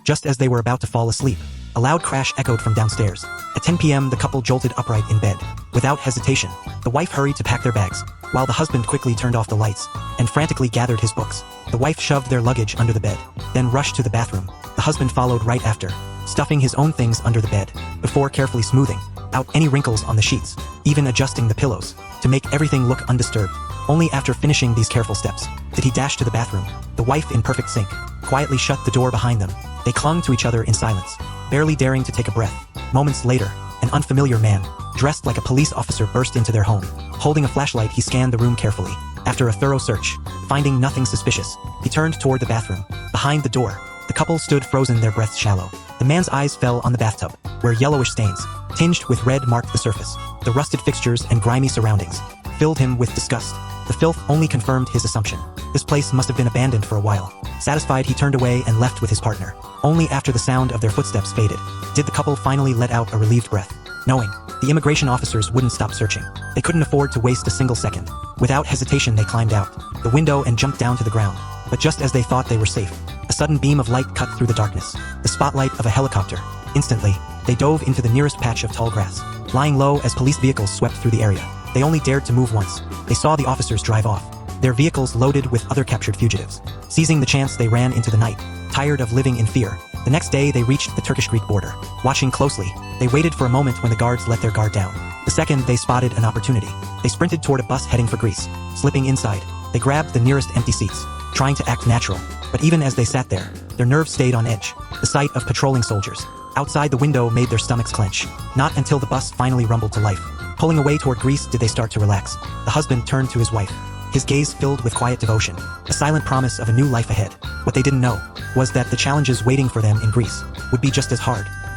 Just as they were about to fall asleep, a loud crash echoed from downstairs. At 10 p.m. the couple jolted upright in bed. Without hesitation, the wife hurried to pack their bags, while the husband quickly turned off the lights and frantically gathered his books. The wife shoved their luggage under the bed, then rushed to the bathroom. The husband followed right after, stuffing his own things under the bed, before carefully smoothing out any wrinkles on the sheets, even adjusting the pillows, to make everything look undisturbed. Only after finishing these careful steps did he dash to the bathroom. The wife, in perfect sync, quietly shut the door behind them. They clung to each other in silence, barely daring to take a breath. Moments later, an unfamiliar man, dressed like a police officer, burst into their home. Holding a flashlight, he scanned the room carefully. After a thorough search, finding nothing suspicious, he turned toward the bathroom. Behind the door, the couple stood frozen, their breaths shallow. The man's eyes fell on the bathtub, where yellowish stains, tinged with red, marked the surface. The rusted fixtures and grimy surroundings filled him with disgust. The filth only confirmed his assumption. This place must have been abandoned for a while. Satisfied, he turned away and left with his partner. Only after the sound of their footsteps faded did the couple finally let out a relieved breath, knowing the immigration officers wouldn't stop searching. They couldn't afford to waste a single second. Without hesitation, they climbed out the window and jumped down to the ground. But just as they thought they were safe, a sudden beam of light cut through the darkness, the spotlight of a helicopter. Instantly, they dove into the nearest patch of tall grass, flying low as police vehicles swept through the area. They only dared to move once. They saw the officers drive off, their vehicles loaded with other captured fugitives. Seizing the chance, they ran into the night, tired of living in fear. The next day, they reached the Turkish-Greek border. Watching closely, they waited for a moment when the guards let their guard down. The second they spotted an opportunity, they sprinted toward a bus heading for Greece. Slipping inside, they grabbed the nearest empty seats, trying to act natural. But even as they sat there, their nerves stayed on edge. The sight of patrolling soldiers outside the window made their stomachs clench. Not until the bus finally rumbled to life, pulling away toward Greece, did they start to relax. The husband turned to his wife, his gaze filled with quiet devotion, a silent promise of a new life ahead. What they didn't know was that the challenges waiting for them in Greece would be just as hard.